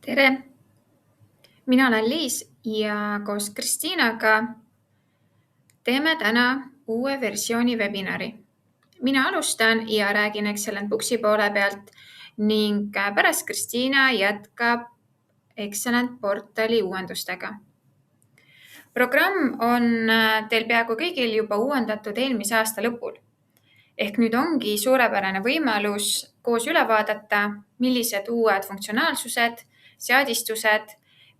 Tere! Mina olen Liis ja koos Kristiinaga teeme täna uue versiooni webinari. Mina alustan ja räägin Excellent Booksi poole pealt ning pärast Kristiina jätkab Excellent portali uuendustega. Programm on teil peaaegu kõigil juba uuendatud eelmise aasta lõpul. Ehk nüüd ongi suurepärane võimalus koos üle vaadata, millised uued funktsionaalsused, seadistused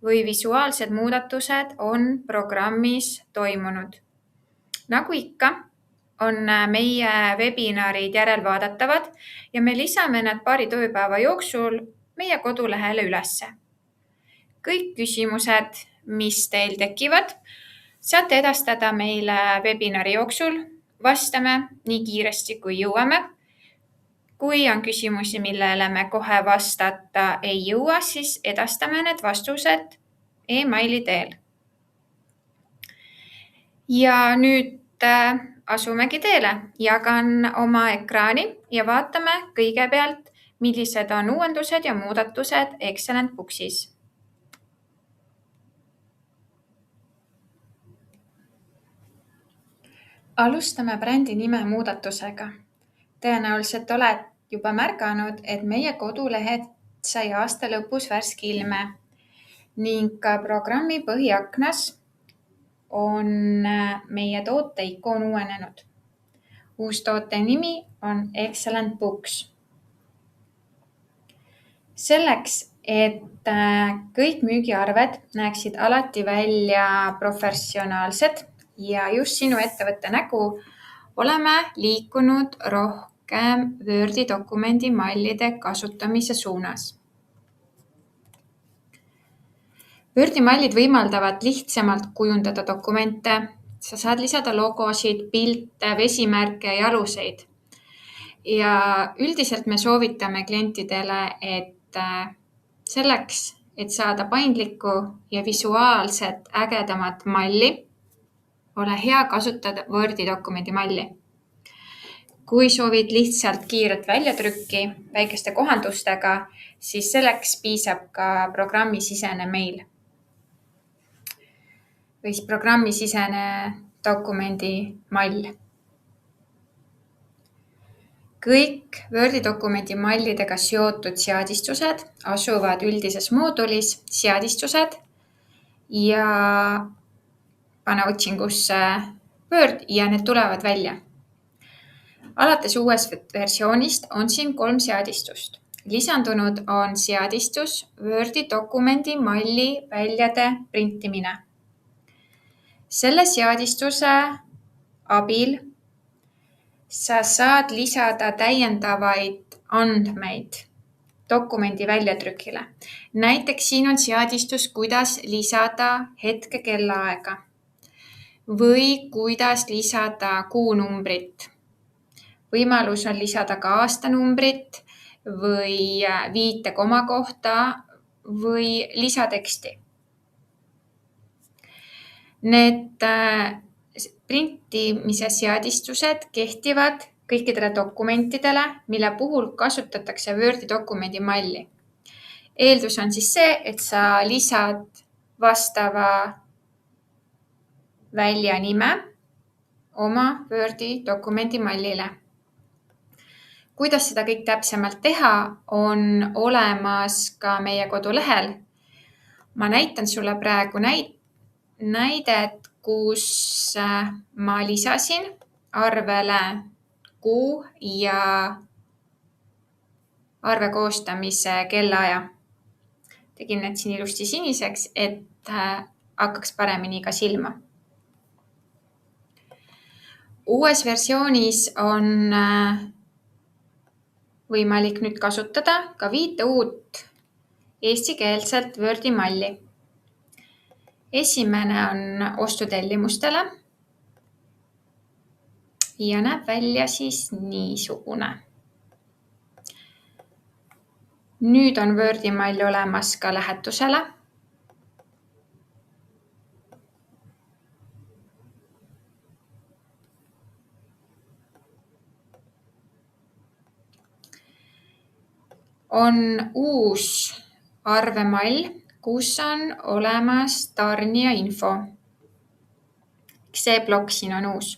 või visuaalsed muudatused on programmis toimunud. Nagu ikka, on meie webinarid järelvaadatavad ja me lisame nad paari tööpäeva jooksul meie kodulehele ülesse. Kõik küsimused, mis teil tekivad, saate edastada meile webinari jooksul. Vastame nii kiiresti, kui jõuame. Kui on küsimusi, millele me kohe vastata ei jõua, siis edastame need vastused e-maili teel. Ja nüüd asumegi teele. Jagan oma ekraani ja vaatame kõigepealt, millised on uuendused ja muudatused Excellent Booksis. Alustame brändi nime muudatusega. Tõenäoliselt oled juba märganud, et meie kodulehed sai aasta lõpus värske ilme ning ka programmi põhiaknas on meie toote ikoon uuenenud. Uus toote nimi on Excellent Books. Selleks, et kõik müügiarved näeksid alati välja professionaalsed ja just sinu ettevõtte nägu, oleme liikunud rohkem Wordi dokumendi mallide kasutamise suunas. Wordi mallid võimaldavad lihtsamalt kujundada dokumente, sa saad lisada logosid, pilte, vesimärke ja aluseid. Ja üldiselt me soovitame klientidele, et selleks, et saada paindlikku ja visuaalset ägedamat malli, ole hea kasutada Wordi dokumendi malli. Kui soovid lihtsalt kiiret väljatrükki väikeste kohandustega, siis selleks piisab ka programmisisene meil või programmisisene dokumendi mall. Kõik Wordi dokumendi mallidega seotud seadistused asuvad üldises moodulis seadistused ja pane otsingusse Word ja need tulevad välja. Alates uuest versioonist on siin 3 seadistust. Lisandunud on seadistus Wordi dokumendi malli väljade printimine. Selle seadistuse abil sa saad lisada täiendavaid andmeid dokumendi väljatrükile. Näiteks siin on seadistus, kuidas lisada hetke kellaaega või kuidas lisada kuunumbrit. Võimalus on lisada ka aastanumbrit või viite komakohta või lisateksti. Need printimise seadistused kehtivad kõikidele dokumentidele, mille puhul kasutatakse Wordi dokumendi malli. Eeldus on siis see, et sa lisad vastava välja nime oma Wordi dokumendi mallile. Kuidas seda kõik täpsemalt teha, on olemas ka meie kodulehel. Ma näitan sulle praegu näidet, kus ma lisasin arvele kuu ja arve koostamise kellaaja. Tegin need siin ilusti siniseks, et hakkaks paremini ka silma. Uues versioonis on võimalik nüüd kasutada ka 5 uut eestikeelselt Wordi malli. Esimene on ostutellimustele ja näeb välja siis niisugune. Nüüd on Wordi mall olemas ka lähetusele. On uus arvemall, kus on olemas tarnija info. See plokk siin on uus.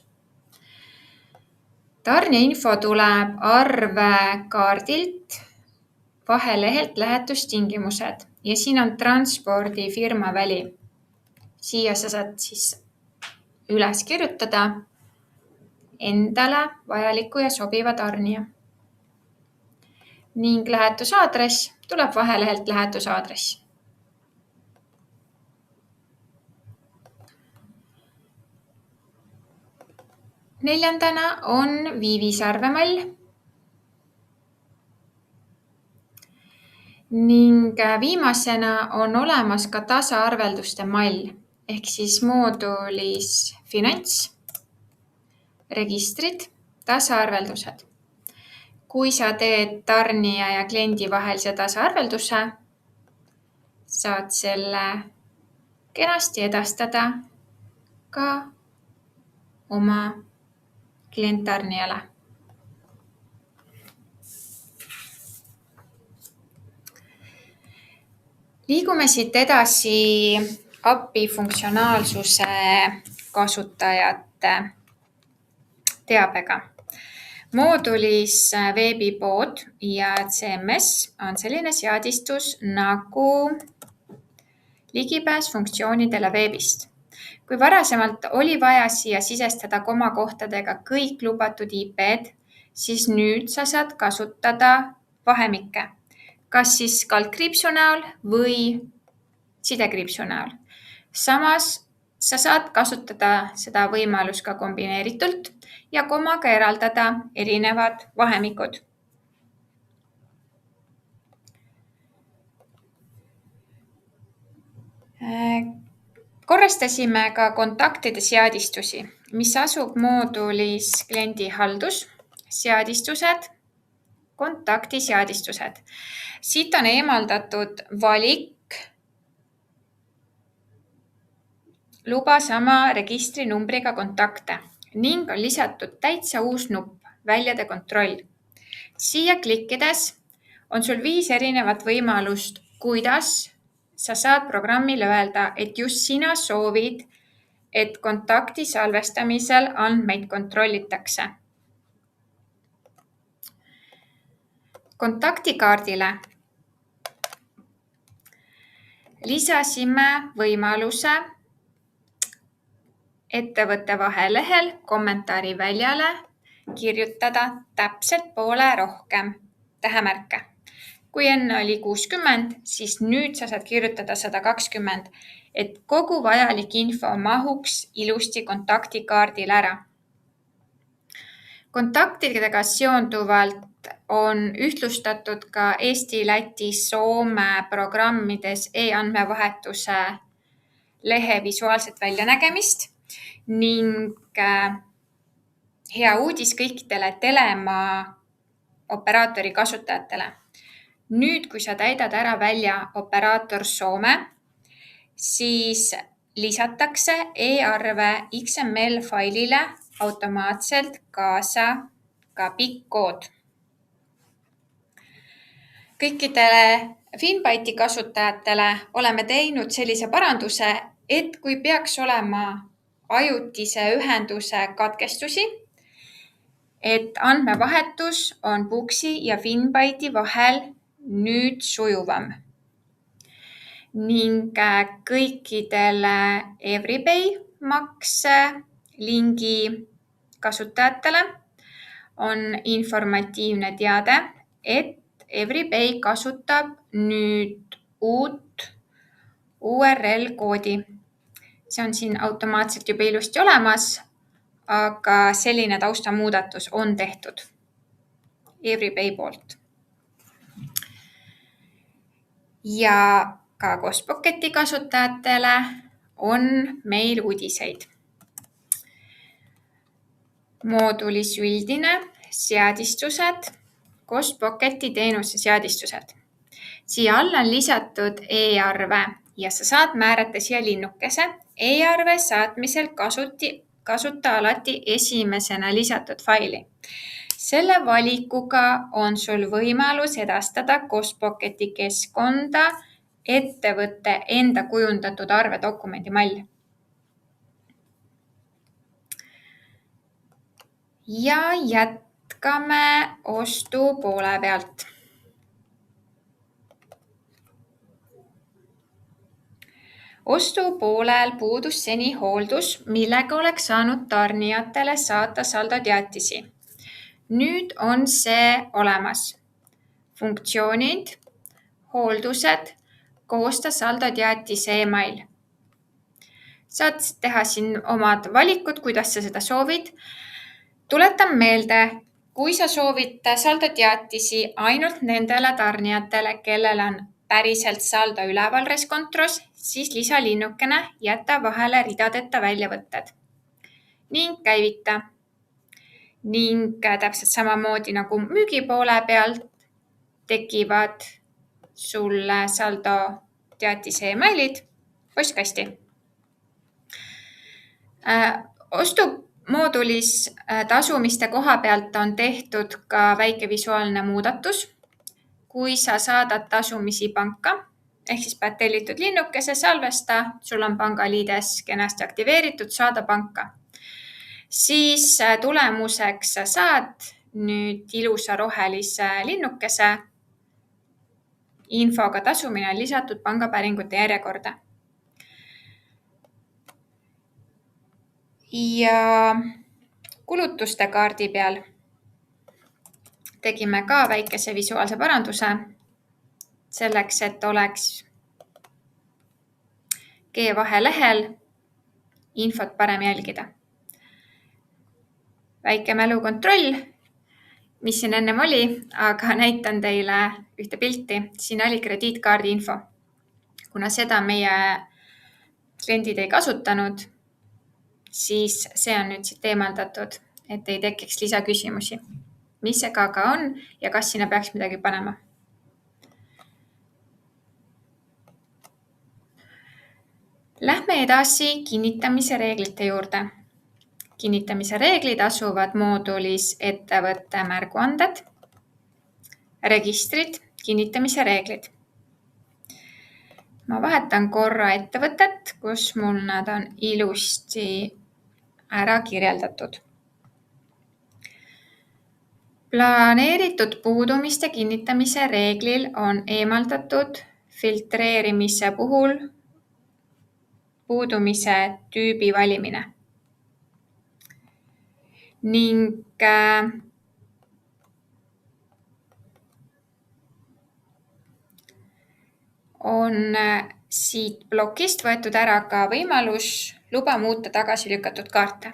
Tarnija info tuleb arvekaardilt vahelehelt lähetustingimused ja siin on transpordifirma väli. Siia sa saad siis üles kirjutada endale vajaliku ja sobiva tarnija. Ning lähetusaadress tuleb vahelehelt lähetusaadress. Neljandana on viivisarvemall ning viimasena on olemas ka tasaarvelduste mall ehk siis moodulis finants, registrid, tasaarveldused. Kui sa teed tarnija ja kliendi vahelise tasaarvelduse, saad selle kenasti edastada ka oma klienttarnijale. Liigume siit edasi API funktsionaalsuse kasutajate teabega. Moodulis veebipood ja CMS on selline seadistus nagu ligipääs funktsioonidele veebist. Kui varasemalt oli vaja siia sisestada komakohtadega kõik lubatud IP-d, siis nüüd sa saad kasutada vahemikke, kas siis kaldkriipsu näol või sidekriipsu näol. Samas sa saad kasutada seda võimalus ka kombineeritult ja komaga eraldada erinevad vahemikud. Korrastasime ka kontaktide seadistusi, mis asub moodulis kliendihaldus, seadistused, kontaktiseadistused. Siit on eemaldatud valik luba sama registrinumbriga kontakte ning on lisatud täitsa uus nupp, väljade kontroll. Siia klikkides on sul 5 erinevat võimalust, kuidas sa saad programmile öelda, et just sina soovid, et kontakti salvestamisel andmeid kontrollitakse. Kontaktikaardile lisasime võimaluse ettevõtte vahelehel kommentaari väljale kirjutada täpselt poole rohkem tähemärke. Kui enne oli 60, siis nüüd sa saad kirjutada 120, et kogu vajalik info mahuks ilusti kontaktikaardil ära. Kontaktidega seonduvalt on ühtlustatud ka Eesti, Läti, Soome programmides e-andmevahetuse lehe visuaalset väljanägemist ning hea uudis kõikidele Telemaa operaatori kasutajatele. Nüüd, kui sa täidad ära välja operaator Soome, siis lisatakse e-arve XML failile automaatselt kaasa ka pikk kood. Kõikidele Finbyte'i kasutajatele oleme teinud sellise paranduse, et kui peaks olema ajutise ühenduse katkestusi, et andmevahetus on Puxi ja Finbyte'i vahel nüüd sujuvam. Ning kõikidele Everypay makse lingi kasutajatele on informatiivne teade, et Everypay kasutab nüüd uut URL-koodi. See on siin automaatselt juba ilusti olemas, aga selline taustamuudatus on tehtud Everypay poolt. Ja ka Costpocketi kasutajatele on meil uudiseid. Moodulis üldine seadistused, Costpocketi teenuse seadistused. Siia alla on lisatud e-arve ja sa saad määrata siia linnukese. E-arve saatmisel kasuta alati esimesena lisatud faili. Selle valikuga on sul võimalus edastada Costpocketi keskkonda ettevõtte enda kujundatud arvedokumendi mall. Ja jätkame ostu poole pealt. Ostupoolel puudus seni hooldus, millega oleks saanud tarnijatele saata saldoteatisi. Nüüd on see olemas. Funktsioonid, hooldused, koosta saldoteatise email. Saad teha siin omad valikud, kuidas sa seda soovid. Tuletan meelde, kui sa soovid saldoteatisi ainult nendele tarnijatele, kellel on päriselt saldo üleval Reskontros, siis lisa linnukene, jäta vahele ridadeta väljavõtted ning käivita. Ning täpselt samamoodi nagu müügipoole pealt tekivad sulle saldoteatise emailid postkasti. Ostumoodulis tasumiste koha pealt on tehtud ka väike visuaalne muudatus. Kui sa saadad tasumisi panka, ehk siis pead tellitud linnukese, salvesta, sul on pangaliides kenasti aktiveeritud, saada panka. Siis tulemuseks sa saad nüüd ilusa rohelise linnukese. Infoga tasumine on lisatud pangapäringute järjekorda. Ja kulutuste kaardi peal tegime ka väikese visuaalse paranduse selleks, et oleks G-vahelehel infot parem jälgida. Väike mälukontroll, mis siin ennem oli, aga näitan teile ühte pilti. Siin oli krediitkaardi info. Kuna seda meie kliendid ei kasutanud, siis see on nüüd siit eemaldatud, et ei tekiks lisaküsimusi. Mis see KK on ja kas sinna peaks midagi panema? Lähme edasi kinnitamise reeglite juurde. Kinnitamise reeglid asuvad moodulis ettevõtte märguanded, registrid, kinnitamise reeglid. Ma vahetan korra ettevõtet, kus mul nad on ilusti ära kirjeldatud. Planeeritud puudumiste kinnitamise reeglil on eemaldatud filtreerimise puhul puudumise tüübi valimine. Ning on siit plokist võetud ära ka võimalus luba muuta tagasi lükatud kaarte.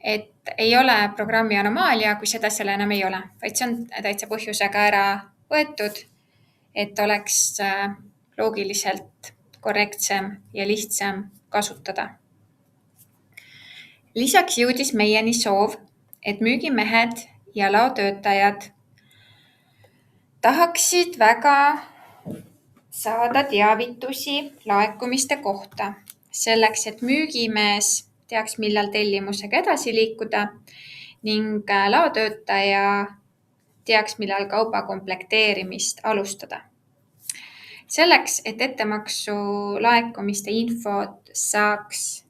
Et ei ole programmi anomaalia, kui seda seal enam ei ole, vaid see on täitsa põhjusega ära võetud, et oleks loogiliselt korrektsem ja lihtsam kasutada. Lisaks jõudis meieni soov, et müügimehed ja laotöötajad tahaksid väga saada teavitusi laekumiste kohta, selleks, et müügimees teaks, millal tellimusega edasi liikuda ning laotöötaja teaks, millal kauba komplekteerimist alustada. Selleks, et ettemaksu laekumiste infot saaks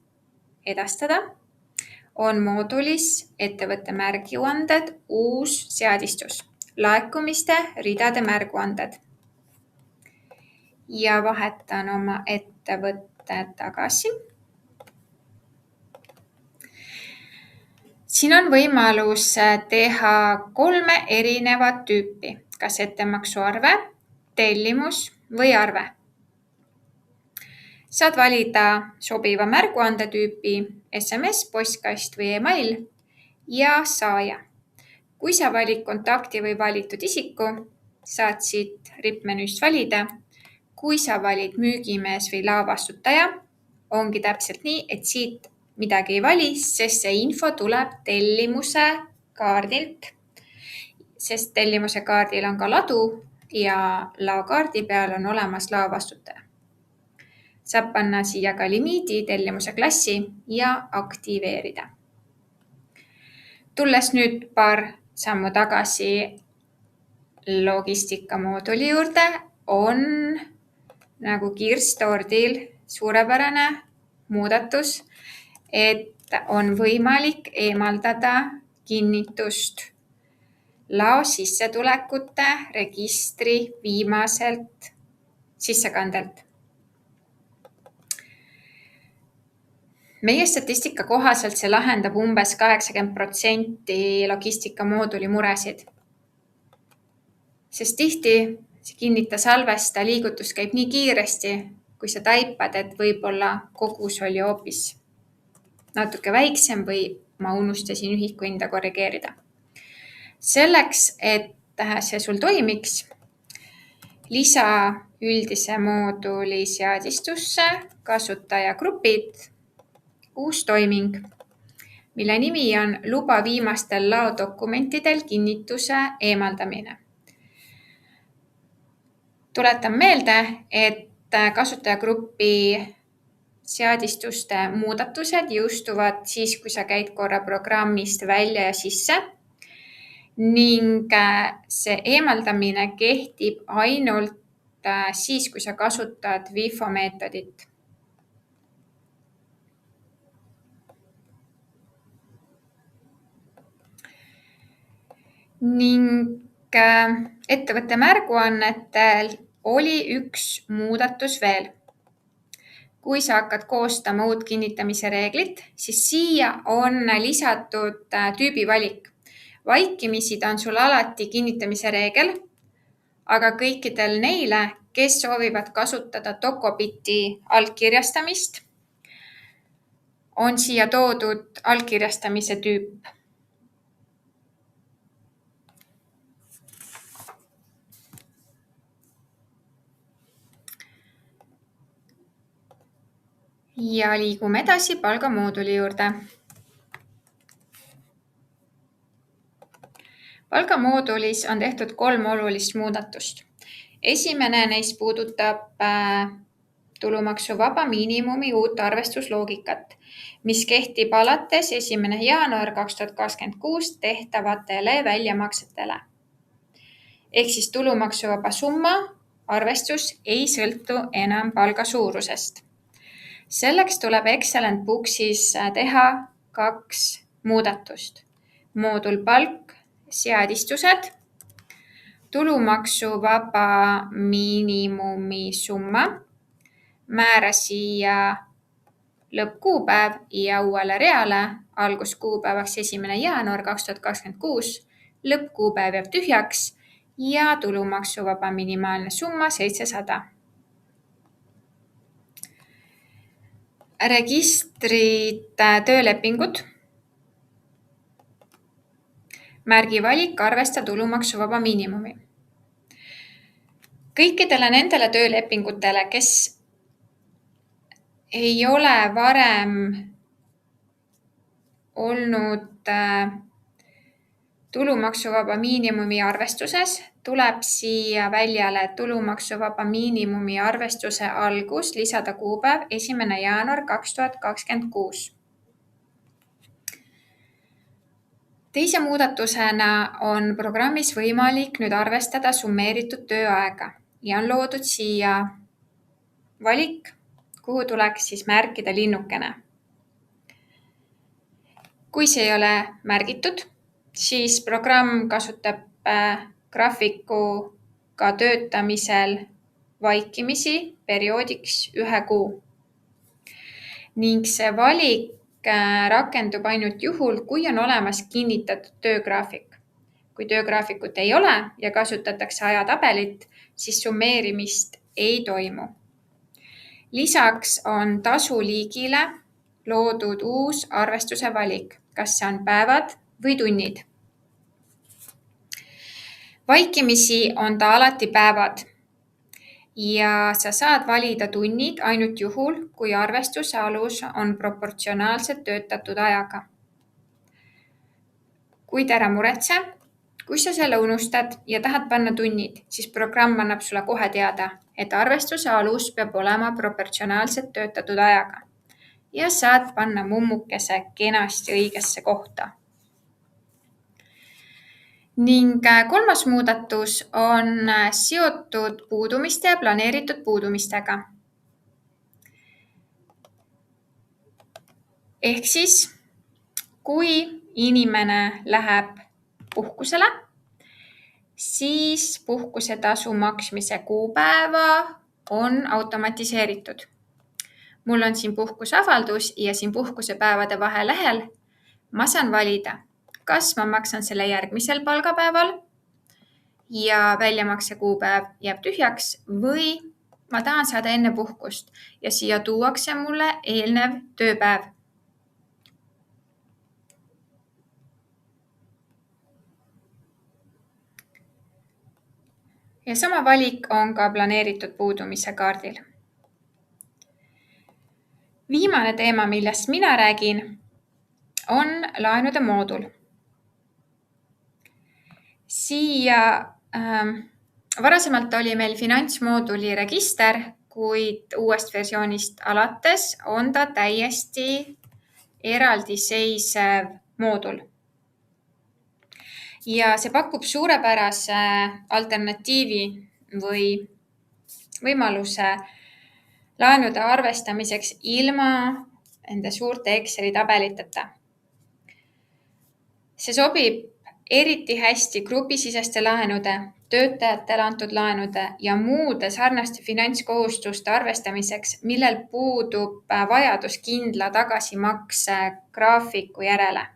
edastada, on moodulis ettevõtte märguanded uus seadistus, laekumiste ridade märguanded. Ja vahetan oma ettevõtte tagasi. Siin on võimalus teha 3 erinevat tüüpi, kas ettemaksuarve, tellimus või arve. Saad valida sobiva märguandetüüpi, SMS, postkast või email ja saaja. Kui sa valid kontakti või valitud isiku, saad siit rippmenüüst valida. Kui sa valid müügimees või laovastutaja, ongi täpselt nii, et siit midagi ei vali, sest see info tuleb tellimuse kaardilt, sest tellimuse kaardil on ka ladu ja laokaardi peal on olemas laovastutaja. Saab panna siia ka limiidi, tellimuse klassi ja aktiveerida. Tulles nüüd paar sammu tagasi logistika mooduli juurde, on nagu kirstordil suurepärane muudatus, et on võimalik eemaldada kinnitust lao sissetulekute registri viimaselt sissekandelt. Meie statistika kohaselt see lahendab umbes 80% logistikamooduli muresid, sest tihti see kinnita salvesta liigutus käib nii kiiresti, kui sa taipad, et võib-olla kogus oli hoopis natuke väiksem või ma unustasin ühiku hinda korrigeerida. Selleks, et see sul toimiks, lisa üldise mooduli seadistusse kasutajagrupid uus toiming, mille nimi on luba viimastel laodokumentidel kinnituse eemaldamine. Tuletan meelde, et kasutajagrupi seadistuste muudatused jõustuvad siis, kui sa käid korra programmist välja ja sisse ning see eemaldamine kehtib ainult siis, kui sa kasutad WIFO meetodit. Ning ettevõtte märguannetel oli üks muudatus veel. Kui sa hakkad koostama uut kinnitamise reeglit, siis siia on lisatud tüübivalik. Vaikimisi ta on sul alati kinnitamise reegel, aga kõikidel neile, kes soovivad kasutada Docobiti allkirjastamist, on siia toodud allkirjastamise tüüp. Ja liigume edasi palgamooduli juurde. Palgamoodulis on tehtud 3 olulist muudatust. Esimene neist puudutab tulumaksuvaba miinimumi uut arvestusloogikat, mis kehtib alates 1. jaanuar 2026 tehtavatele väljamaksetele. Ehk siis tulumaksuvaba summa arvestus ei sõltu enam palga suurusest. Selleks tuleb Excellent Booksis teha 2 muudatust. Moodul palk, seadistused, tulumaksuvaba miinimumi summa, määra siia lõppkuupäev ja uuele reale alguskuupäevaks 1. jaanuar 2026, lõppkuupäev jääb tühjaks ja tulumaksuvaba minimaalne summa 700. Registrid töölepingud, märgi valik arvesta tulumaksuvaba miinimumi. Kõikidele nendele töölepingutele, kes ei ole varem olnud tulumaksuvaba miinimumi arvestuses, tuleb siia väljale tulumaksuvaba miinimumi arvestuse algus lisada kuupäev 1. jaanuar 2026. Teise muudatusena on programmis võimalik nüüd arvestada summeeritud tööaega ja on loodud siia valik, kuhu tuleks siis märkida linnukene. Kui see ei ole märgitud, siis programm kasutab graafikuga töötamisel vaikimisi perioodiks 1 kuu. Ning see valik rakendub ainult juhul, kui on olemas kinnitatud töögraafik. Kui töögraafikut ei ole ja kasutatakse ajatabelit, siis summeerimist ei toimu. Lisaks on tasuliigile loodud uus arvestuse valik, kas see on päevad või tunnid. Vaikimisi on ta alati päevad ja sa saad valida tunnid ainult juhul, kui arvestuse alus on proportsionaalselt töötatud ajaga. Kuid ära muretse, kui sa selle unustad ja tahad panna tunnid, siis programm annab sulle kohe teada, et arvestuse alus peab olema proportsionaalselt töötatud ajaga ja saad panna mummukese kenasti õigesse kohta. Ning kolmas muudatus on seotud puudumiste ja planeeritud puudumistega. Ehk siis, kui inimene läheb puhkusele, siis puhkusetasu maksmise kuupäeva on automatiseeritud. Mul on siin puhkusavaldus ja siin puhkusepäevade vahelehel ma saan valida, kas ma maksan selle järgmisel palgapäeval ja väljamakse kuupäev jääb tühjaks või ma tahan saada enne puhkust ja siia tuuakse mulle eelnev tööpäev. Ja sama valik on ka planeeritud puudumise kaardil. Viimane teema, millest mina räägin, on laenude moodul. Siia varasemalt oli meil finantsmooduli register, kuid uuest versioonist alates on ta täiesti eraldiseisev moodul. Ja see pakub suurepärase alternatiivi või võimaluse laenude arvestamiseks ilma nende suurte Exceli tabeliteta. See sobib eriti hästi grupisiseste laenude, töötajatele antud laenude ja muude sarnaste finantskohustuste arvestamiseks, millel puudub vajadus kindla tagasimakse graafiku järele.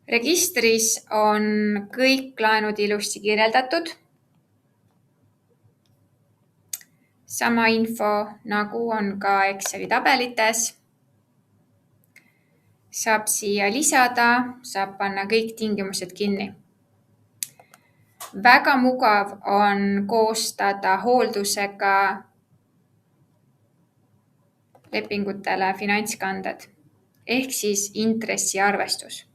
Registris on kõik laenud ilusti kirjeldatud. Sama info nagu on ka Exceli tabelites. Saab siia lisada, saab panna kõik tingimused kinni. Väga mugav on koostada hooldusega lepingutele finantskanded ehk siis intressiarvestus.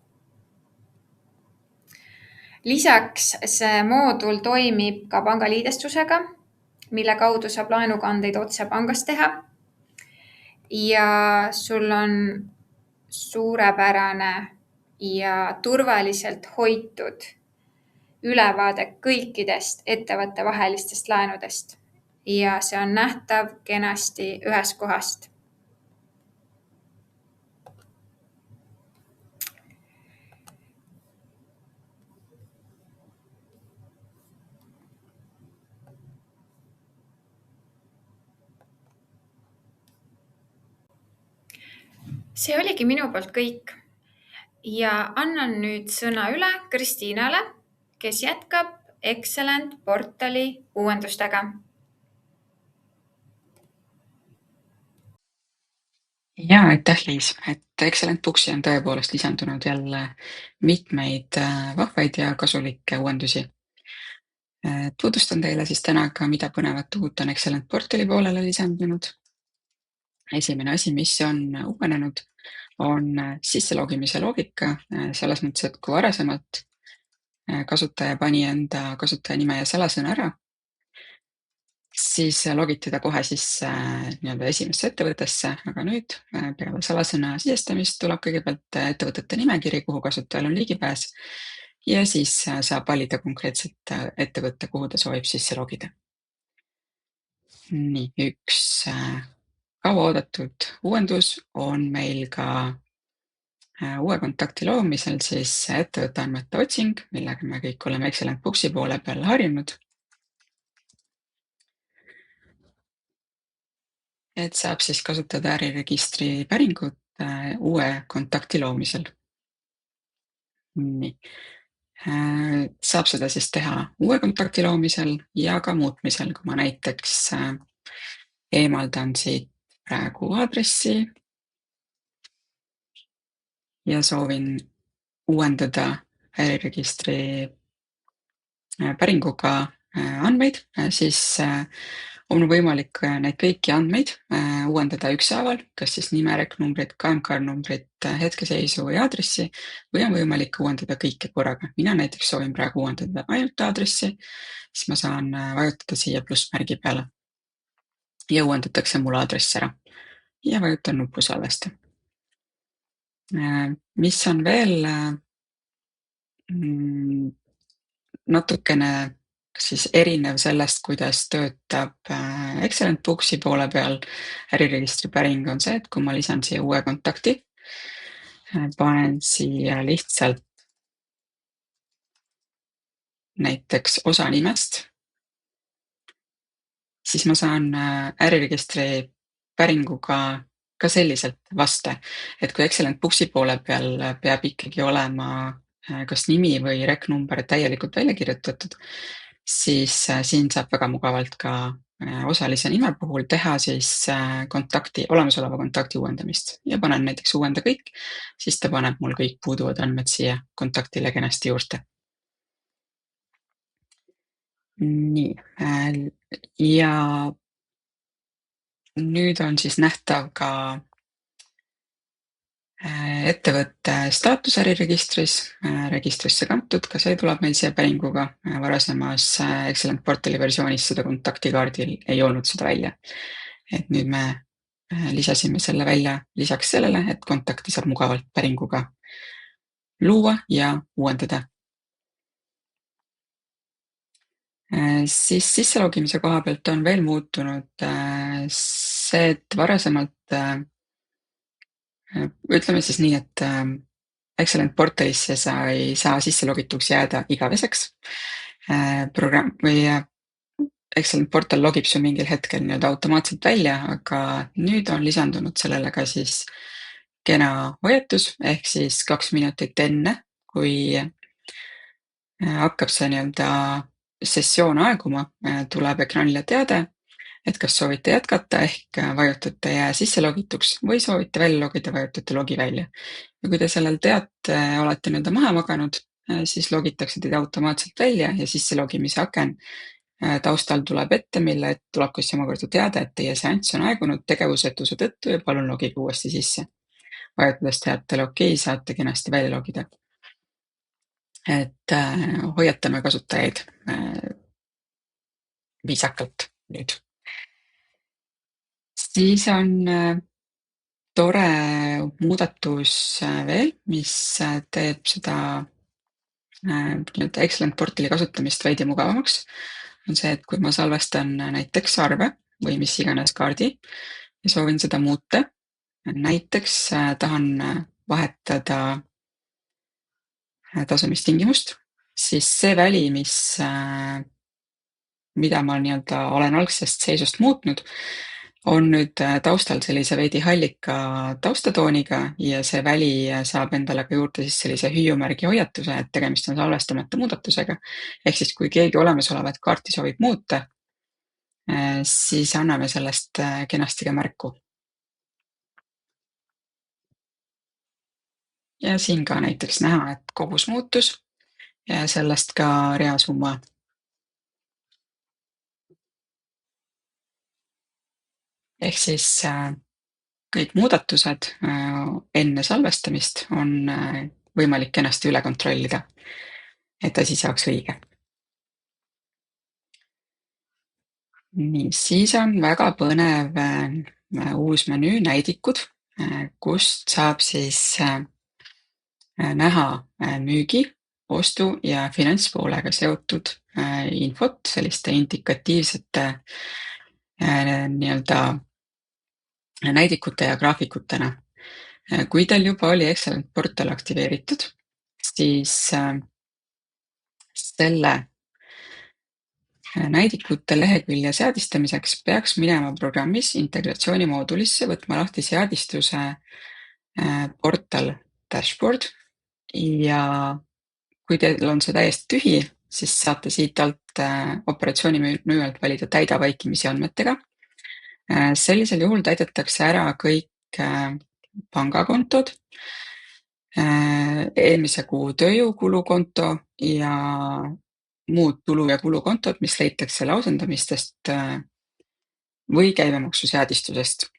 Lisaks see moodul toimib ka pangaliidestusega, mille kaudu saab laenukandeid otse pangast teha. Ja sul on suurepärane ja turvaliselt hoitud ülevaade kõikidest ettevõtte vahelistest laenudest. Ja see on nähtav kenasti ühest kohast. See oligi minu poolt kõik ja annan nüüd sõna üle Kristiinale, kes jätkab Excellent portali uuendustega. Ja, aitäh, Liis, et Excellent Booksi on tõepoolest lisandunud jälle mitmeid vahvaid ja kasulikke uuendusi. Tutvustan teile siis täna ka, mida põnevat uut on Excellent portali poolele lisandunud. Esimene asi, mis on uuenenud, on sisselogimise loogika, selles mõttes, et kui varasemalt kasutaja pani enda kasutajanime ja salasõna ära, siis logiti ta kohe sisse nii-öelda esimesse ettevõttesse, aga nüüd peale salasõna sisestamist tuleb kõigepealt ettevõtete nimekiri, kuhu kasutajal on ligipääs ja siis saab valida konkreetset ettevõtte, kuhu ta soovib sisse logida. Nii, üks kauaoodatud uuendus on meil ka uue kontakti loomisel siis ettevõtte andmete otsing, millega me kõik oleme Excellent Booksi poole peal harjunud. Et saab siis kasutada äriregistri päringut uue kontakti loomisel. Nii. Saab seda siis teha uue kontakti loomisel ja ka muutmisel, kui ma näiteks eemaldan siit praegu aadressi ja soovin uuendada äriregistri päringuga andmeid, siis on võimalik neid kõiki andmeid uuendada ükshaaval, kas siis nime, reknumbrit, KMK-numbrit, hetkeseisu ja aadressi või on võimalik uuendada kõike korraga. Mina näiteks soovin praegu uuendada ainult aadressi, siis ma saan vajutada siia plussmärgi peale ja uuendatakse mul aadress ära ja vajutan nuppu salvesta. Mis on veel natukene siis erinev sellest, kuidas töötab Excellent Booksi poole peal äriregistri päring, on see, et kui ma lisan siia uue kontakti, panen siia lihtsalt näiteks osa nimest, siis ma saan äriregistri päringuga ka selliselt vaste, et kui Excellent Booksi poole peal peab ikkagi olema kas nimi või rec-number täielikult välja kirjutatud, siis siin saab väga mugavalt ka osalise nime puhul teha siis olemasoleva kontakti uuendamist ja panen näiteks uuenda kõik, siis ta paneb mul kõik puuduvad andmed siia kontaktile kenasti juurde. Nii, ja nüüd on siis nähtav ka ettevõtte staatus äriregistris, registrisse kantud, ka see tuleb meil siia päringuga. Varasemas Excellent portali versioonis seda kontaktikaardil ei olnud seda välja. Et nüüd me lisasime selle välja lisaks sellele, et kontakti saab mugavalt päringuga luua ja uuendada. Siis sisselogimise koha pealt on veel muutunud see, et varasemalt ütleme siis nii, et Excellent portalisse sa ei saa sisselogituks jääda igaveseks. Programm või Excellent portal logib su mingil hetkel nii-öelda automaatselt välja, aga nüüd on lisandunud sellele ka siis kena hoiatus ehk siis 2 minutit enne, kui hakkab see nii-öelda sessioon aeguma, tuleb ekraanile teade, et kas soovite jätkata ehk vajutate jää sisselogituks või soovite välja logida, vajutate logi välja. Ja kui te sellel teate olete nii-öelda maha maganud, siis logitakse teid automaatselt välja ja sisselogimise aken taustal tuleb ette, mille tuleb siis omakorda teada, et teie seanss on aegunud tegevusetuse tõttu ja palun logige uuesti sisse. Vajutades teatele okei, saate kenasti välja logida. Et hoiatame kasutajaid viisakalt nüüd. Siis on tore muudatus veel, mis teeb seda nii-öelda Excellent portali kasutamist veidi mugavamaks, on see, et kui ma salvestan näiteks arve või mis iganes kaardi ja soovin seda muuta, näiteks tahan vahetada tasumistingimust, siis see väli, mida ma nii-öelda olen algsest seisust muutnud, on nüüd taustal sellise veidi hallika taustatooniga ja see väli saab endale ka juurde siis sellise hüüumärgi hoiatuse, et tegemist on salvestamata muudatusega. Ehk siis kui keegi olemasolevat kaarti soovib muuta, siis anname sellest kenasti ka märku. Ja siin ka näiteks näha, et kogus muutus ja sellest ka reasumma. Ehk siis kõik muudatused enne salvestamist on võimalik kenasti üle kontrollida, et asi saaks õige. Nii, siis on väga põnev uus menüü näidikud, kust saab siis näha müügi, ostu ja finantspoolega seotud infot selliste indikatiivsete nii-öelda näidikute ja graafikutena. Kui teil juba oli Excellent portal aktiveeritud, siis selle näidikute lehekülje seadistamiseks peaks minema programmis integratsiooni moodulisse, võtma lahti seadistuse portal dashboard ja kui teil on see täiesti tühi, siis saate siit alt operatsioonimenüü alt valida täida vaikimisi andmetega. Sellisel juhul täidetakse ära kõik pangakontod, eelmise kuu tööjõukulukonto ja muud tulu- ja kulukontod, mis leitakse lausendamistest või käibemaksuseadistusest.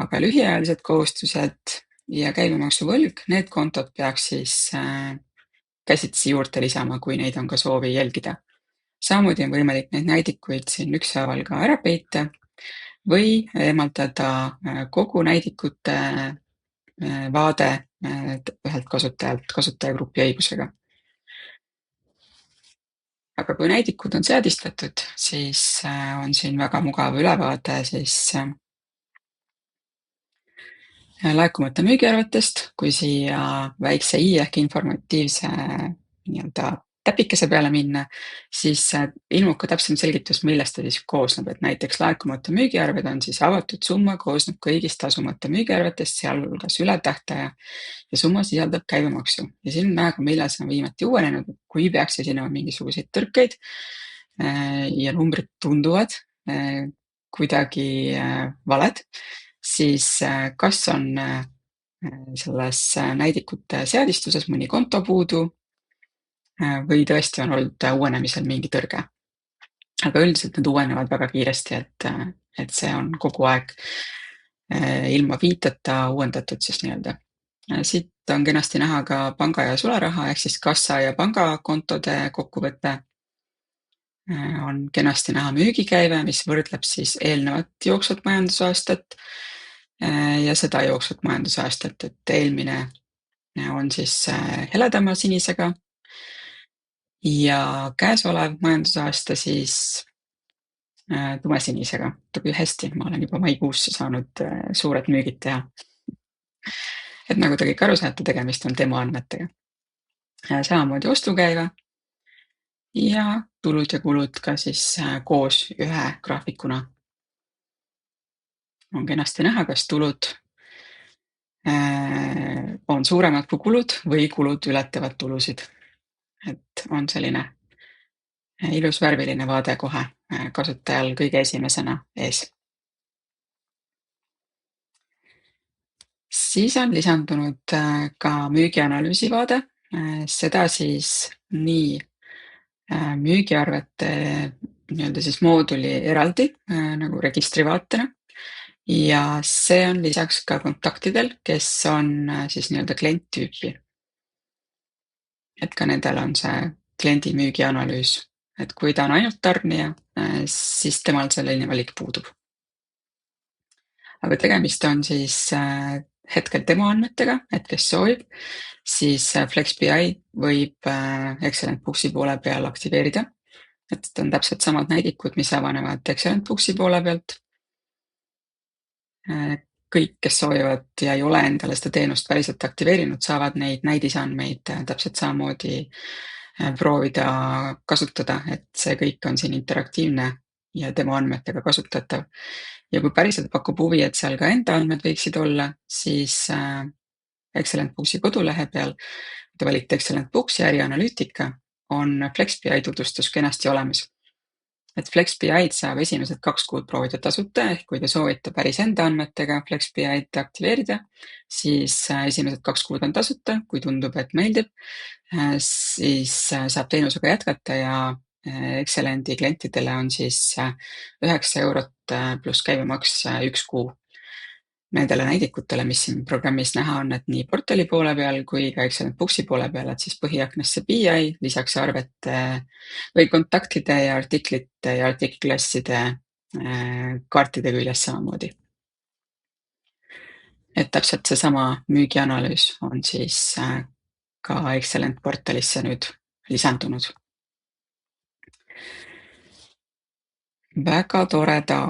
Aga lühiajalised kohustused ja käibemaksuvõlg, need kontod peaks siis käsitsi juurde lisama, kui neid on ka soovi jälgida. Samuti on võimalik neid näidikuid siin ükshaaval ka ära peita või eemaldada kogu näidikute vaade ühelt kasutajalt kasutajagrupi õigusega. Aga kui näidikud on seadistatud, siis on siin väga mugav ülevaade siis laekumata müügiarvetest. Kui siia väikse i ehk informatiivse nii-öelda täpikese peale minna, siis ilmub ka täpsem selgitus, millest ta siis koosneb. Et näiteks laekumata müügiarved on siis avatud summa, koosneb kõigist tasumata müügiarvetest, sealhulgas ületähtaja ja summa sisaldab käibemaksu. Ja siin on näha ka, millal see on viimati uuenenud, kui peaks esinema mingisuguseid tõrkeid ja numbrid tunduvad kuidagi valed, siis kas on selles näidikute seadistuses mõni konto puudu või tõesti on olnud uuenemisel mingi tõrge. Aga üldiselt need uuenevad väga kiiresti, et see on kogu aeg ilma viiteta uuendatud siis nii-öelda. Siit on kenasti näha ka panga ja sularaha ehk siis kassa ja pangakontode kokkuvõte. On kenasti näha müügikäive, mis võrdleb siis eelnevat jooksvat majandusaastat ja seda jooksvat majandusaastat, et eelmine on siis heledama sinisega ja käesolev majandusaasta siis tumesinisega. Kui hästi, ma olen juba maikuusse saanud suured müügid teha. Et nagu te kõik aru saate, tegemist on demoandmetega. Samamoodi ostukäive ja tulud ja kulud ka siis koos ühe graafikuna. On kenasti näha, kas tulud on suuremad kui kulud või kulud ületavad tulusid. Et on selline ilus värviline vaade kohe kasutajal kõige esimesena ees. Siis on lisandunud ka müügianalüüsi vaade. Seda siis nii müügiarvete nii-öelda siis mooduli eraldi nagu registrivaatena ja see on lisaks ka kontaktidel, kes on siis nii-öelda klienttüüpi. Et ka nendel on see kliendi müügianalüüs, et kui ta on ainult tarnija, siis temal selline valik puudub. Aga tegemist on siis hetkel demoandmetega, et kes soovib, siis FlexBI võib Excellent Booksi poole peal aktiveerida. Et on täpselt samad näidikud, mis avanevad Excellent Booksi poole pealt. Kõik, kes soovivad ja ei ole endale seda teenust päriselt aktiveerinud, saavad neid näidisandmeid täpselt samamoodi proovida kasutada, et see kõik on siin interaktiivne ja demoandmetega kasutatav. Ja kui päriselt pakub huvi, et seal ka enda andmed võiksid olla, siis Excellent Booksi kodulehe peal, kui te valite Excellent Books ja ärianalüütika, on FlexBI tutvustus kenasti olemas. Et FlexBI'd saab esimesed 2 kuud proovida tasuta, ehk kui te soovite päris enda andmetega FlexBI'd aktiveerida, siis esimesed 2 kuud on tasuta, kui tundub, et meeldib, siis saab teenusega jätkata ja Excellendi klientidele on siis 9 eurot pluss käibemaks 1 kuu. Nendele näidikutele, mis siin programmis näha on, et nii portali poole peal kui ka Excellent Booksi poole peal, et siis põhiaknasse BI, lisaks arvete või kontaktide ja artiklite ja artikliklasside kaartide küljes samamoodi. Et täpselt seesama müügianalüüs on siis ka Excellent portalisse nüüd lisandunud. Väga toreda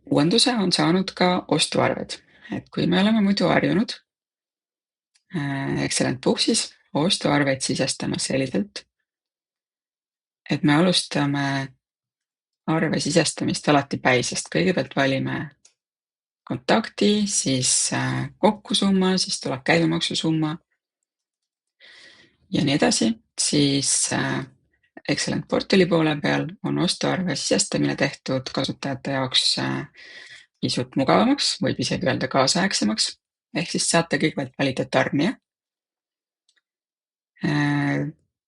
uuenduse on saanud ka ostuarved. Et kui me oleme muidu harjunud Excellent Booksis ostuarveid sisestama selliselt, et me alustame arve sisestamist alati päisest. Kõigepealt valime kontakti, siis kokkusumma, siis tuleb käibemaksusumma ja nii edasi, siis Excellent portali poole peal on ostuarve sisestamine tehtud kasutajate jaoks pisut mugavamaks, võib isegi öelda kaasaegsemaks, ehk siis saate kõigepealt valida tarnija.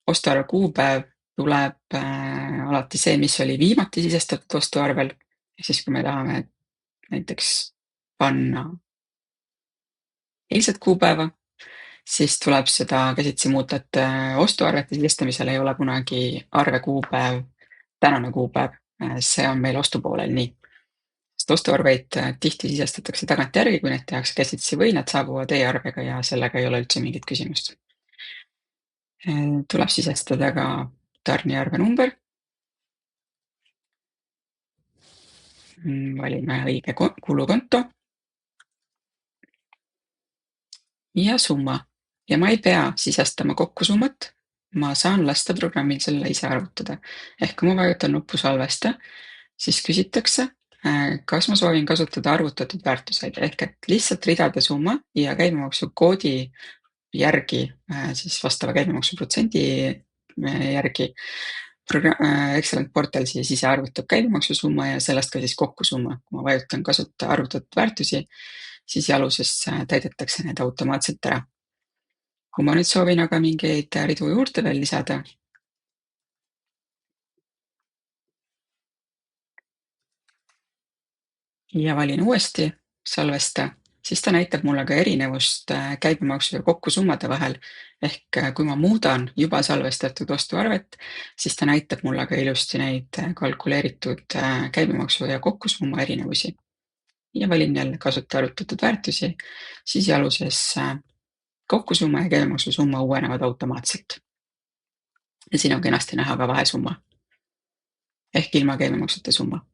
Ostuarve kuupäev tuleb alati see, mis oli viimati sisestatud ostuarvel, ehk siis kui me tahame näiteks panna eilset kuupäeva, siis tuleb seda käsitsi muuta, et ostuarvete sisestamisel ei ole kunagi arve kuupäev, tänane kuupäev, see on meil ostupoolel nii. Sest ostuarveid tihti sisestatakse tagantjärgi, kui need tehakse käsitsi või nad saabuvad e-arvega ja sellega ei ole üldse mingit küsimust. Tuleb sisestada ka tarniarve number Valime õige kulukonto ja summa. Ja ma ei pea sisestama kokkusummat, ma saan lasta programmil selle ise arvutada. Ehk kui ma vajutan nuppu salvesta, siis küsitakse, kas ma soovin kasutada arvutatud väärtuseid ehk et lihtsalt ridade summa ja käibemaksukoodi järgi, siis vastava käibemaksuprotsendi järgi Excellent portal siis ise arvutab käibemaksusumma ja sellest ka siis kokkusumma. Kui ma vajutan kasuta arvutatud väärtusi, siis jaluses täidetakse need automaatselt ära. Kui ma nüüd soovin aga mingeid ridu juurde veel lisada, ja valin uuesti salvesta, siis ta näitab mulle ka erinevust käibemaksu ja kokkusummade vahel. Ehk kui ma muudan juba salvestatud ostuarvet, siis ta näitab mulle ka ilusti neid kalkuleeritud käibemaksu ja kokkusumma erinevusi. Ja valin jälle kasuta arvutatud väärtusi, siis jaluses kokkusumma ja käibemaksusumma uuenevad automaatselt. Ja siin on kenasti näha ka vahesumma ehk ilma käibemaksuta summa.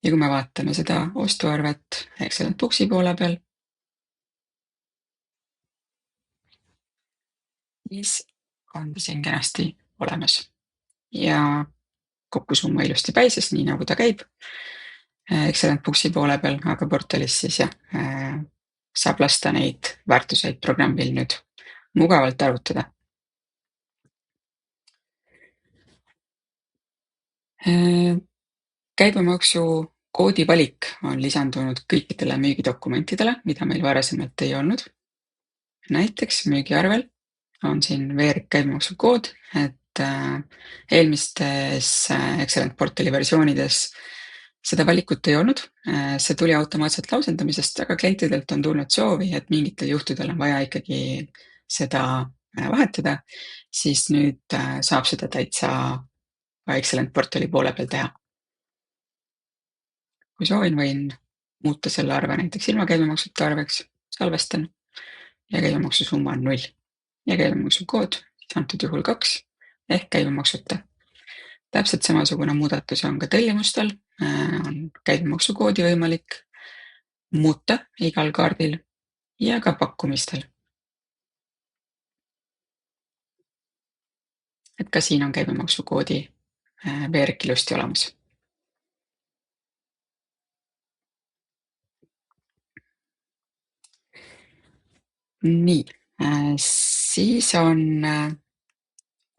Ja kui me vaatame seda ostuarvet Excellent Booksi poole peal, siis on ta siin kenasti olemas. Ja kokkusumma ilusti päises, nii nagu ta käib Excellent Booksi poole peal, aga portalis siis jah, saab lasta neid väärtuseid programmil nüüd mugavalt arvutada. Käibemaksukoodi valik on lisandunud kõikidele müügidokumentidele, mida meil varasemalt ei olnud. Näiteks müügiarvel on siin veerg käibemaksukood, et eelmistes Excellent portali versioonides seda valikut ei olnud. See tuli automaatselt lausendamisest, aga klientidelt on tulnud soovi, et mingitel juhtudel on vaja ikkagi seda vahetada, siis nüüd saab seda täitsa ka Excellent portali poole peal teha. Kui soovin, võin muuta selle arve näiteks ilma käibemaksuta arveks, salvestan ja käibemaksusumma on 0 ja käibemaksukood antud juhul 2 ehk käibemaksuta. Täpselt samasugune muudatus on ka tellimustel, on käibemaksukoodi võimalik muuta igal kaardil ja ka pakkumistel. Et ka siin on käibemaksukoodi veerg ilusti olemas. Nii, siis on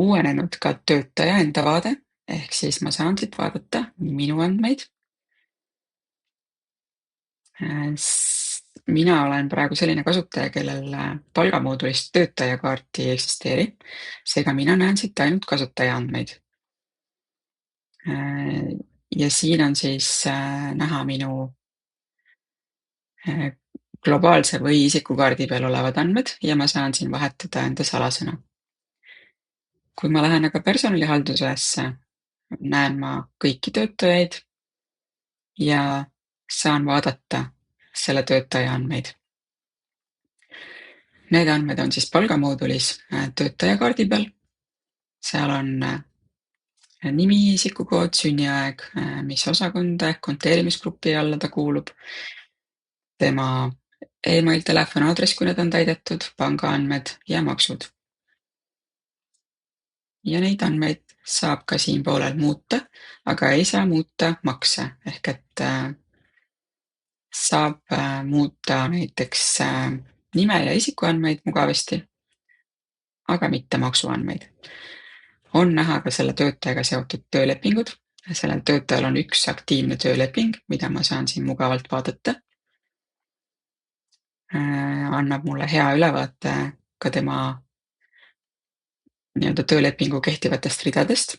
uuenenud ka töötaja enda vaade, ehk siis ma saan siit vaadata minu andmeid. Mina olen praegu selline kasutaja, kellel palgamoodulist töötajakaarti ei eksisteeri, seega mina näen siit ainult kasutaja andmeid. Ja siin on siis näha minu globaalse või isikukaardi peal olevad andmed ja ma saan siin vahetada enda salasõna. Kui ma lähen aga personalihaldusesse, näen ma kõiki töötajaid ja saan vaadata selle töötaja andmeid. Need andmed on siis palgamoodulis töötajakaardi peal. Seal on nimi, isikukood, sünniaeg, mis osakonda ehk konteerimisgrupi alla ta kuulub, tema email, telefon, aadress, kui need on täidetud, pangaandmed ja maksud. Ja neid andmeid saab ka siin poolel muuta, aga ei saa muuta makse ehk et saab muuta näiteks nime ja isikuandmeid mugavasti, aga mitte maksuandmeid. On näha ka selle töötajaga seotud töölepingud. Sellel töötajal on üks aktiivne tööleping, mida ma saan siin mugavalt vaadata. Annab mulle hea ülevaate ka tema nii-öelda töölepingu kehtivatest ridadest,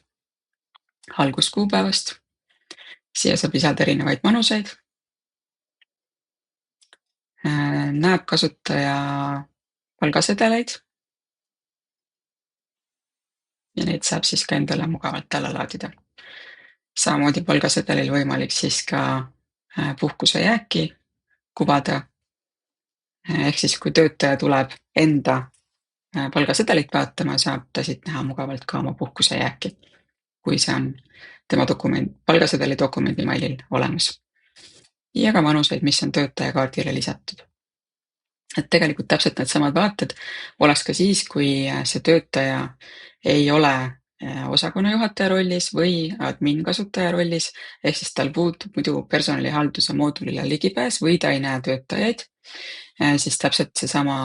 alguskuupäevast. Siia saab lisada erinevaid manuseid. Näeb kasutaja palgasedeleid ja neid saab siis ka endale mugavalt alla laadida. Samamoodi palgasedelil võimalik siis ka puhkusejääki kuvada. Ehk siis, kui töötaja tuleb enda palgasedelit vaatama, saab ta siit näha mugavalt ka oma puhkusejääki, kui see on tema palgasedeli dokumendimailil olemas. Ja ka vanuseid, mis on töötajakaardile lisatud. Et tegelikult täpselt needsamad vaated oleks ka siis, kui see töötaja ei ole osakonnajuhataja rollis või admin-kasutaja rollis, ehk siis tal puutub muidu personalihalduse moodulile ligipääs või ta ei näe töötajaid, siis täpselt seesama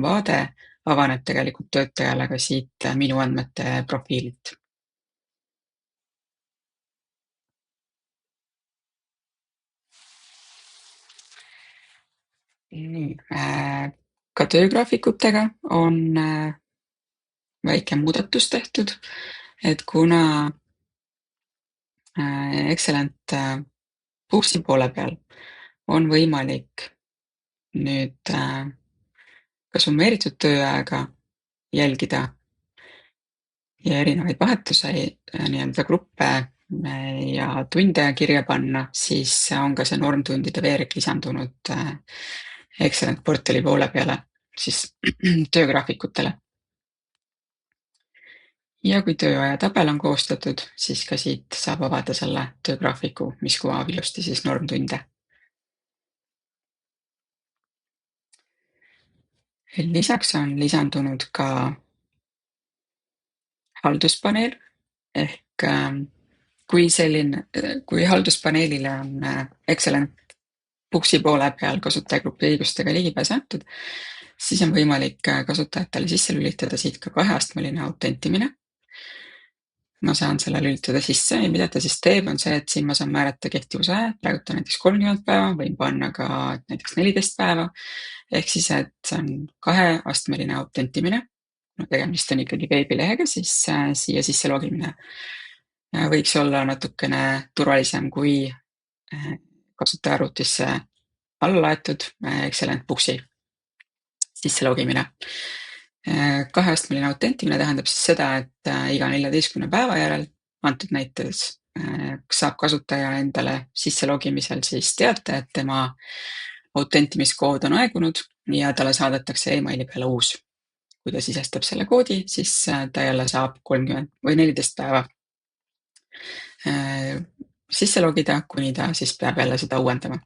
vaade avaneb tegelikult töötajale ka siit minu andmete profiililt. Nii, ka töögraafikutega on väike muudatus tehtud, et kuna Excellent Booksi poole peal on võimalik nüüd ka summeeritud tööaega jälgida ja erinevaid vahetusi, nii-öelda gruppe ja tunde kirja panna, siis on ka see normtundide veerek lisandunud Excellent portali poole peale siis töögraafikutele. Ja kui tööaja tabel on koostatud, siis ka siit saab avada selle töögraafiku, mis kuvab ilusti siis normtunde. Lisaks on lisandunud ka halduspaneel ehk kui halduspaneelile on Excellent Booksi poole peal kasutajagrupi õigustega ligipääs antud, siis on võimalik kasutajatele sisse lülitada siit ka kaheastmeline autentimine. Ma saan selle lülitada sisse ja mida ta siis teeb, on see, et siin ma saan määrata kehtivusaja, praegu ta näiteks 30 päeva, võin panna ka näiteks 14 päeva, ehk siis, et see on kaheastmeline autentimine. No tegemist on ikkagi veebilehega, siis siia sisse logimine võiks olla natukene turvalisem kui kasutaja arvutisse alla laetud Excellent Booksi sisse logimine. Kaheastmeline autentimine tähendab siis seda, et iga 14 päeva järel, antud näites saab kasutaja endale sisse logimisel siis teate, et tema autentimiskood on aegunud ja talle saadetakse emaili peale uus. Kui ta sisestab selle koodi, siis ta jälle saab 30 või 14 päeva sisse logida, kuni ta siis peab jälle seda uuendama.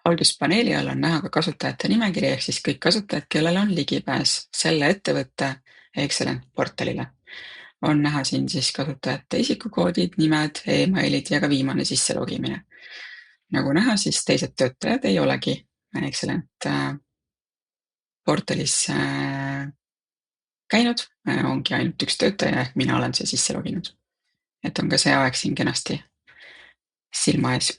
Halduspaneeli all on näha ka kasutajate nimekiri ehk siis kõik kasutajad, kellel on ligipääs selle ettevõtte Excellent portalile. On näha siin siis kasutajate isikukoodid, nimed, emailid ja ka viimane sisse logimine. Nagu näha, siis teised töötajad ei olegi Excellent portalis käinud, ongi ainult üks töötaja ehk mina olen see sisse loginud. Et on ka see aeg siin kenasti silma ees.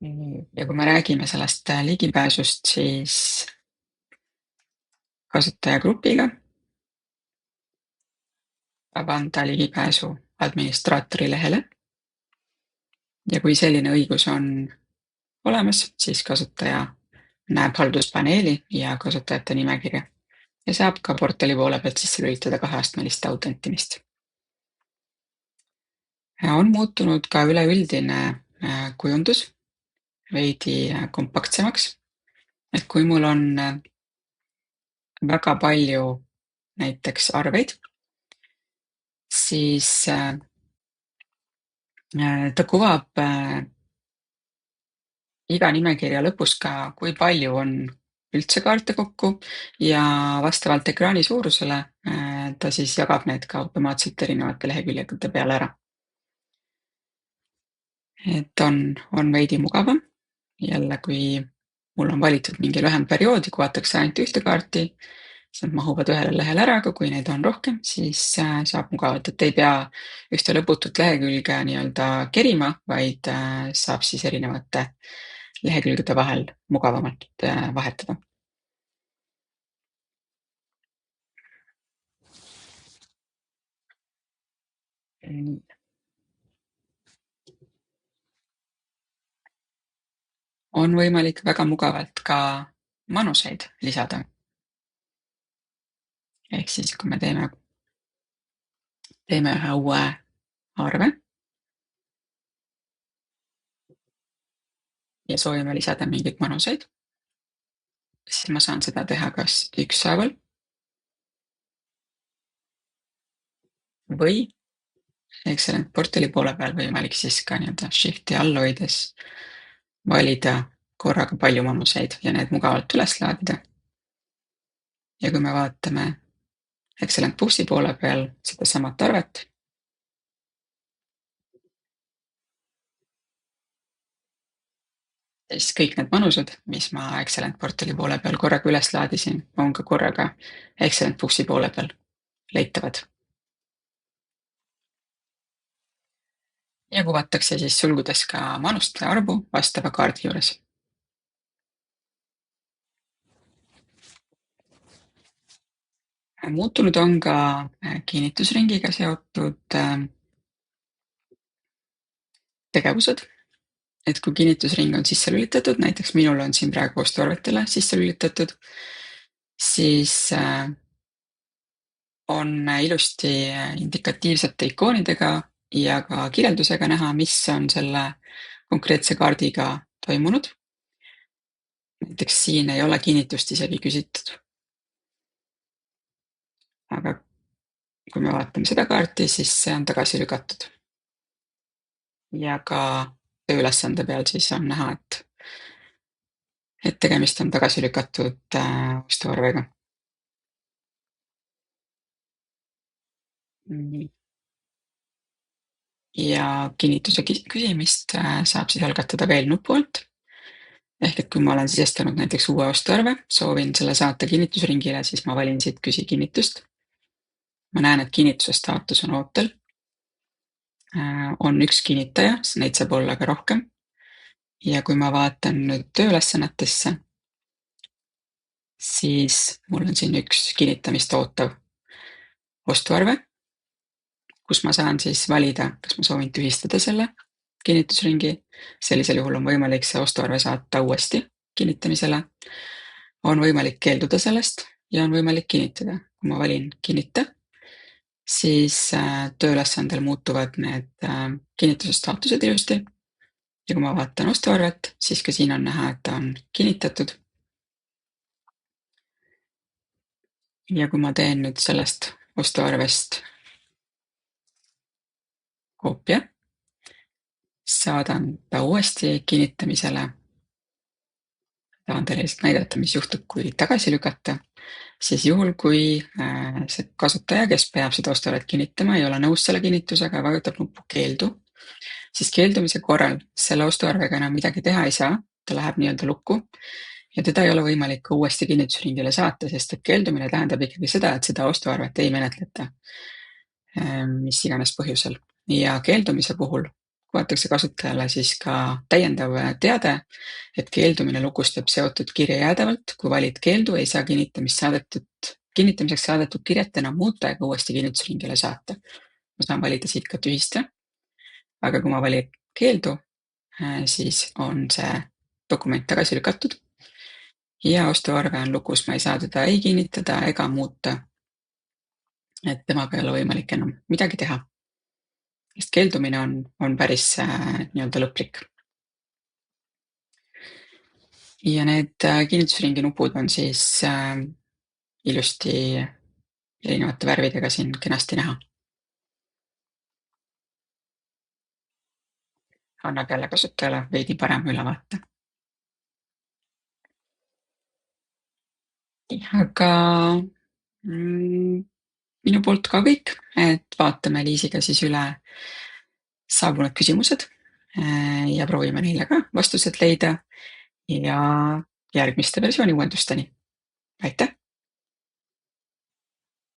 Ja kui me räägime sellest ligipääsust, siis kasutajagrupiga saab anda ligipääsu administraatori lehele. Ja kui selline õigus on olemas, siis kasutaja näeb halduspaneeli ja kasutajate nimekirja ja saab ka portali poole pealt sisse lülitada kaheastmelist autentimist. On muutunud ka üleüldine kujundus veidi kompaktsemaks, et kui mul on väga palju näiteks arveid, siis ta kuvab iga nimekirja lõpus ka, kui palju on üldse kaarte kokku ja vastavalt ekraani suurusele ta siis jagab need ka automaatselt erinevate leheküljede peale ära. Et on veidi mugavam. Jälle, kui mul on valitud mingi lühem perioodi, kuvatakse ainult ühte kaarti, siis nad mahuvad ühele lehele ära, aga kui neid on rohkem, siis saab mugavalt, et ei pea ühte lõputut lehekülge nii-öelda kerima, vaid saab siis erinevate lehekülgede vahel mugavamalt vahetada. On võimalik väga mugavalt ka manuseid lisada. Ehk siis, kui me teeme ühe uue arve ja soovime lisada mingeid manuseid, siis ma saan seda teha kas ükshaaval või Excellent portali poole peal võimalik siis ka nii-öelda shift'i all hoides valida korraga palju manuseid ja need mugavalt üles laadida. Ja kui me vaatame Excellent Booksi poole peal sedasamat arvet, siis kõik need manused, mis ma Excellent portali poole peal korraga üles laadisin, on ka korraga Excellent Booksi poole peal leitavad. Ja kuvatakse siis sulgudes ka manuste arvu vastava kaardi juures. Muutunud on ka kinnitusringiga seotud tegevused. Et kui kinnitusring on sisse lülitatud, näiteks minul on siin praegu ostuarvetele sisse lülitatud, siis on ilusti indikatiivsete ikoonidega ja ka kirjeldusega näha, mis on selle konkreetse kaardiga toimunud. Näiteks siin ei ole kinnitust isegi küsitud. Aga kui me vaatame seda kaarti, siis see on tagasi lükatud. Ja ka tööülesande peal siis on näha, et tegemist on tagasi lükatud ostuarvega. Ja kinnituse küsimist saab siis algatada veel nupu alt. Ehk et kui ma olen sisestanud näiteks uue ostuarve, soovin selle saata kinnitusringile, siis ma valin siit küsi kinnitust. Ma näen, et kinnituse staatus on ootel. On üks kinnitaja, neid saab olla ka rohkem. Ja kui ma vaatan nüüd tööülesannetesse, siis mul on siin üks kinnitamist ootav ostuarve, kus ma saan siis valida, kas ma soovin tühistada selle kinnitusringi. Sellisel juhul on võimalik see ostuarve saata uuesti kinnitamisele. On võimalik keelduda sellest ja on võimalik kinnitada. Kui ma valin kinnita, siis tööülesandel muutuvad need kinnituse staatused ilusti. Ja kui ma vaatan ostuarvet, siis ka siin on näha, et ta on kinnitatud. Ja kui ma teen nüüd sellest ostuarvest koopia, saadan ta uuesti kinnitamisele. Tahan teile lihtsalt näidata, mis juhtub, kui tagasi lükata. Siis juhul, kui see kasutaja, kes peab seda ostuarvet kinnitama, ei ole nõus selle kinnitusega ja vajutab nuppu keeldu, siis keeldumise korral selle ostuarvega enam midagi teha ei saa, ta läheb nii-öelda lukku ja teda ei ole võimalik ka uuesti kinnitusringile saata, sest et keeldumine tähendab ikkagi seda, et seda ostuarvet ei menetleta mis iganes põhjusel. Ja keeldumise puhul kuvatakse kasutajale siis ka täiendav teade, et keeldumine lukustab seotud kirja jäädavalt. Kui valid keeldu, ei saa kinnitamiseks saadetud kirjet enam muuta ega uuesti kinnitusringile saata. Ma saan valida siit ka tühista. Aga kui ma valin keeldu, siis on see dokument tagasi lükatud ja ostuarve on lukus. Ma ei saa teda ei kinnitada ega muuta. Et temaga ei ole võimalik enam midagi teha. Sest keeldumine on päris nii-öelda lõplik. Ja need kinnitusringi nupud on siis ilusti erinevate värvidega siin kenasti näha. Annab jälle kasutajale veidi parema ülevaate. Aga minu poolt ka kõik, et vaatame Liisiga siis üle saabunud küsimused ja proovime neile ka vastused leida ja järgmiste versiooni uuendusteni. Aitäh!